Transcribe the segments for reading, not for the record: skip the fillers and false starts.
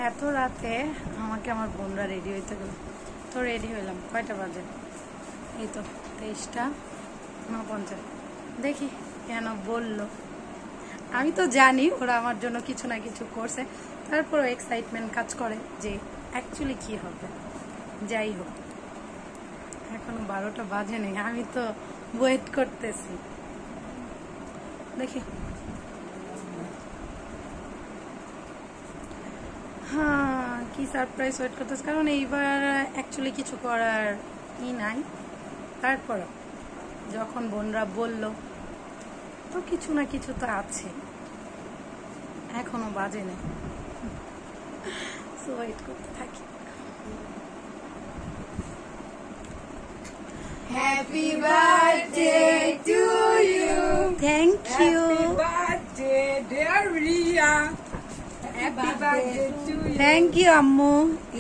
এত রাতে আমাকে আমার বোনরা রেডি হইতে গেল, তো রেডি হইলাম। কয়টা বাজে? এই তো 23:49। দেখি কেন বললো। আমি তো জানি ওরা আমার জন্য কিছু না কিছু করছে, তারপরও এক্সাইটমেন্ট কাজ করে যে অ্যাকচুয়ালি কি হবে। যাই হোক, এখনো 12টা বাজে নেই, আমি তো ওয়েট করতেছি। দেখি। হ্যাঁ, কি সারপ্রাইজ ওয়েট করতেছে, কারণ এইবার অ্যাকচুয়ালি কিছু করার নাই। তারপর যখন বোনরা বলল তো কিছু না কিছু তো আছে, এখনো বাজে নেই, সো ওয়েট করতে থাকি। Happy birthday to you. Thank you. Happy birthday, dear Ria. Happy birthday to you. Thank you আম্মু।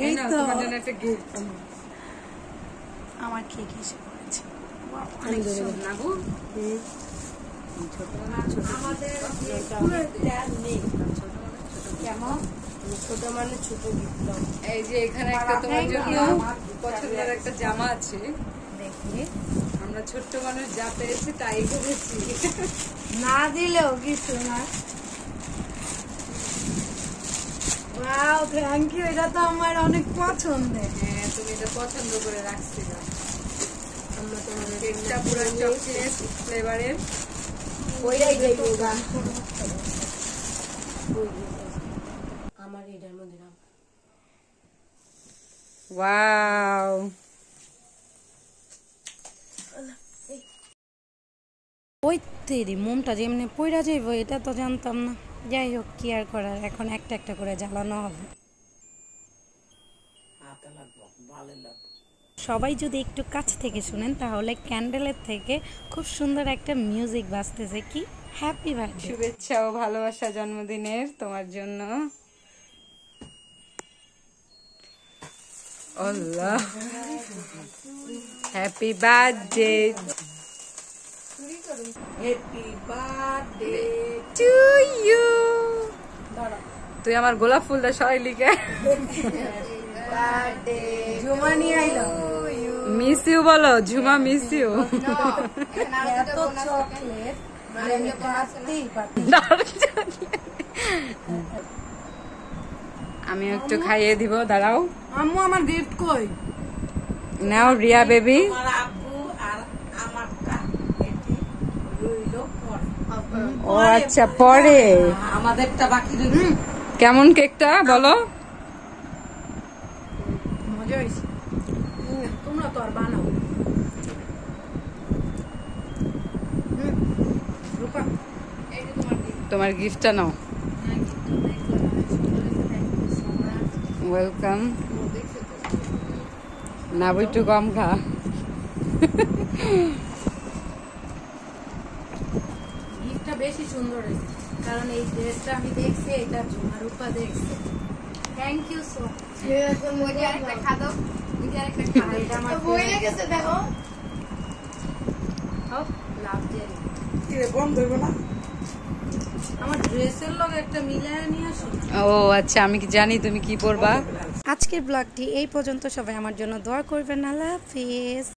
এই তো তোমার জন্য একটা গিফট। আমার কেক এসে পড়েছে। অনেক সুন্দর গো। আমাদের কেমন ছোট মানে ছোট গিফট। এই যে এখানে একটা তোমার জন্য পছন্দের একটা জামা আছে। দেখি, আমরা ছোট্ট মানুষ যা পেরেছি তাই করেছি, না দিলেও কিছু না। Wow, thank you. এটা তো আমার অনেক পছন্দের। হ্যাঁ, তুমি এটা পছন্দ করে রাখছিলে। আমরা তোমাদের কেকটা পুরো চকলেট ফ্লেভারের। ওইটাই দেবো গান আমার এটার মধ্যে নাম। ওয়াও, ওই তেরি মোমটা যেমনি পইরা যাইব এটা তো জানতাম না। যাই হোক, কি আর করার, এখন একটা একটা করে জ্বালানো হবে। সবাই যদি একটু কাছ থেকে শুনেন তাহলে ক্যান্ডেলের থেকে খুব সুন্দর একটা মিউজিক বাজতেছে। কি হ্যাপি বার্থডে, শুভেচ্ছা ও ভালোবাসা জন্মদিনের তোমার জন্য। আল্লাহ, happy birthday, happy birthday to you. তুই আমার গোলাপ ফুলটা সরাই লিখে ঝুমা নিয়ে আইলো। মিস ইউ বলো, ঝুমা মিস ইউ। এত চকলেট মানে আমি পারতেই পারতেই। আমি একটু খাইয়ে দিব, দাঁড়াও। আম্মু, আমার গিফট কই? নাও রিয়া বেবি। ও আচ্ছা, পরে আমাদেরটা বাকি। কেমন কেকটা বলো? মজা হয়েছে, তোমরা তো আর বানাও। তোমার গিফটটা নাও। ওয়েলকাম। না একটু কম খা। গিফটটা বেশি সুন্দর হয়েছে, কারণ এই ড্রেসটা আমি দেখছি, এটা ঝুমার উপা দেখছে। Thank you so much. এটা আমার দেখো, লাভ জেরি আমার ড্রেসের লগে একটা মিলায় নিয়ে আসো। ও আচ্ছা, আমি কি জানি তুমি কি পরবা। আজকের ব্লগটি এই পর্যন্ত। সবাই আমার জন্য দোয়া করবেন। আল্লাহ হাফেজ।